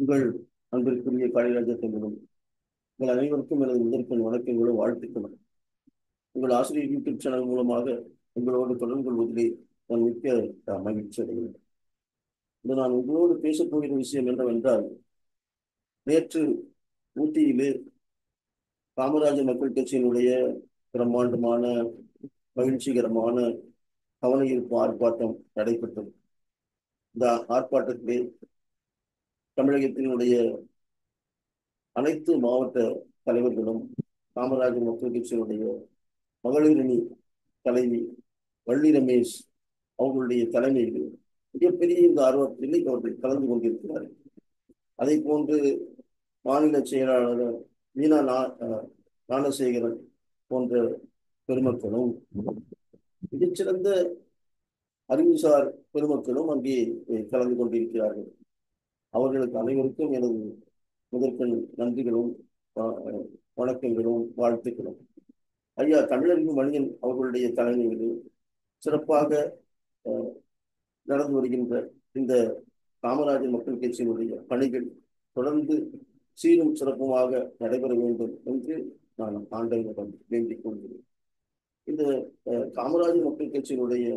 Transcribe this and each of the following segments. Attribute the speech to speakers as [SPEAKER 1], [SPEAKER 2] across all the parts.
[SPEAKER 1] உங்கள் அன்பிற்குரிய காளிராஜத்தினரும் உங்கள் அனைவருக்கும் எனது முதற்கண் வணக்கங்களும் வாழ்த்துக்களும். உங்கள் ஆசிரியர் யூடியூப் சேனல் மூலமாக உங்களோடு தொடர்பு கொள்வதிலே நான் மிக்க மகிழ்ச்சி அடைகிறேன். இன்று நான் உங்களோடு பேசப் போகிற விஷயம் என்னவென்றால், நேற்று ஊட்டியிலே காமராஜர் மக்கள் கட்சியினுடைய பிரம்மாண்டமான மகிழ்ச்சிகரமான கவனஈர்ப்பு ஆர்ப்பாட்டம் நடைபெற்றது. இந்த ஆர்ப்பாட்டத்திலே தமிழகத்தினுடைய அனைத்து மாவட்ட தலைவர்களும் காமராஜர் மக்கள் கட்சியினுடைய மகளிரணி தலைவி வள்ளி ரமேஷ் அவர்களுடைய தலைமையில் மிகப்பெரிய இந்த ஆர்வத்தில் அவர்கள் கலந்து கொண்டிருக்கிறார்கள். அதை போன்று மாநில செயலாளர் வீணா ஞானசேகரன் போன்ற பெருமக்களும் மிகச்சிறந்த அறிவுசார் பெருமக்களும் அங்கே கலந்து கொண்டிருக்கிறார்கள். அவர்களுக்கு அனைவருக்கும் எனது முதற்கண் நன்றிகளும் வணக்கங்களும் வாழ்த்துக்களும். ஐயா தமிழறிவு மணியன் அவர்களுடைய தலைமையில் சிறப்பாக நடந்து வருகின்ற இந்த காமராஜர் மக்கள் கட்சியினுடைய பணிகள் தொடர்ந்து சீரும் சிறப்புமாக நடைபெற வேண்டும் என்று நான் ஆண்டவரிடம் வேண்டிக் கொள்கிறேன். இந்த காமராஜர் மக்கள் கட்சியினுடைய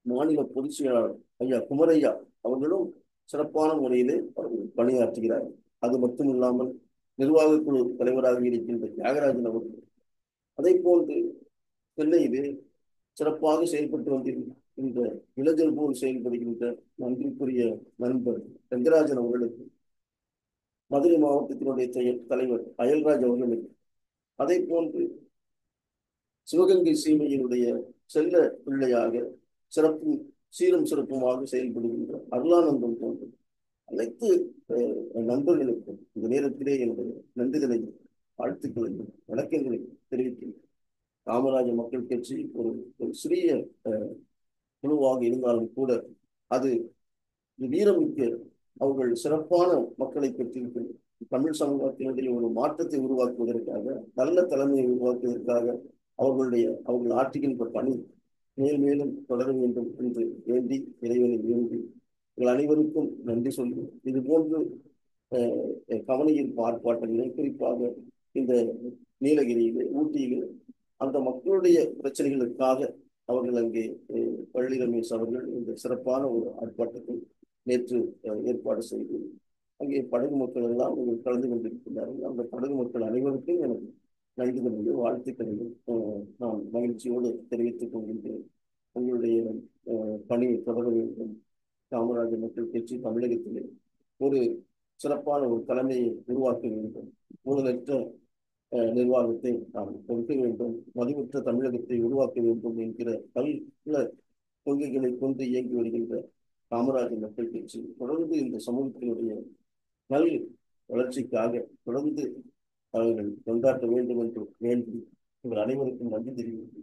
[SPEAKER 1] மாநில பொதுச் செயலாளர் ஐயா குமரையா அவர்களும் சிறப்பான முறையிலே அவர்கள் பணியாற்றுகிறார்கள். அது மட்டும் இல்லாமல் நிர்வாக குழு தலைவராக இருக்கின்ற தியாகராஜன் அவர்கள் அதை போன்று சென்னையிலே சிறப்பாக செயல்பட்டு வந்திருக்கின்ற இளைஞர் போல் செயல்படுகின்ற நன்றிக்குரிய நண்பர் ரங்கராஜன் அவர்களுக்கு, மதுரை மாவட்டத்தினுடைய தலைவர் அயல்ராஜ் அவர்களுக்கு, அதை போன்று சிவகங்கை சீமையினுடைய செல்ல பிள்ளையாக சீரும் சிறப்புமாக செயல்படுகின்ற அருளானந்தம் போன்ற அனைத்து நண்பர்களுக்கும் இந்த நேரத்திலே என்னுடைய நன்றிகளையும் வாழ்த்துக்களையும் வணக்கங்களையும் தெரிவிக்கின்றேன். காமராஜர் மக்கள் கட்சி ஒரு சிறிய குழுவாக இருந்தாலும் கூட அது வீரமிக்க அவர்கள் சிறப்பான மக்களை பெற்றிருக்கிறது. தமிழ் சமூகத்தினுடைய ஒரு மாற்றத்தை உருவாக்குவதற்காக, நல்ல தலைமையை உருவாக்குவதற்காக அவர்கள் ஆற்றுகின்ற பணி மேலும் தொடர வேண்டும் என்று வேண்டி இறைவனை வேண்டி உங்கள் அனைவருக்கும் நன்றி சொல்லி, இது போன்று கவனஈர்ப்பு ஆர்ப்பாட்டங்களை குறிப்பாக இந்த நீலகிரியிலே ஊட்டியிலே அந்த மக்களுடைய பிரச்சனைகளுக்காக அவர்கள் அங்கே வள்ளி ரமேஷ் அவர்கள் இந்த சிறப்பான ஒரு ஆர்ப்பாட்டத்தை நேற்று ஏற்பாடு செய்து அங்கே படகு மக்கள் எல்லாம் கலந்து கொண்டிருக்கிறார்கள். அந்த படகு மக்கள் அனைவருக்கும் எனக்கு நன்றிகளையும் வாழ்த்துக்களையும் நான் மகிழ்ச்சியோடு தெரிவித்துக் கொள்கின்றேன். உங்களுடைய பணியை தொடர வேண்டும். காமராஜர் மக்கள் கட்சி தமிழகத்திலே ஒரு சிறப்பான ஒரு தலைமையை உருவாக்க வேண்டும். ஊழலற்ற நிர்வாகத்தை நாம் கொடுக்க வேண்டும். மதிவற்ற தமிழகத்தை உருவாக்க வேண்டும் என்கிற பல கொள்கைகளை கொண்டு இயங்கி வருகின்ற காமராஜர் மக்கள் கட்சி தொடர்ந்து இந்த சமூகத்தினுடைய நல் வளர்ச்சிக்காக தொடர்ந்து அவர்கள் கொண்டாட்ட வேண்டும் என்று வேண்டி உங்கள் அனைவருக்கும் நன்றி தெரிவித்து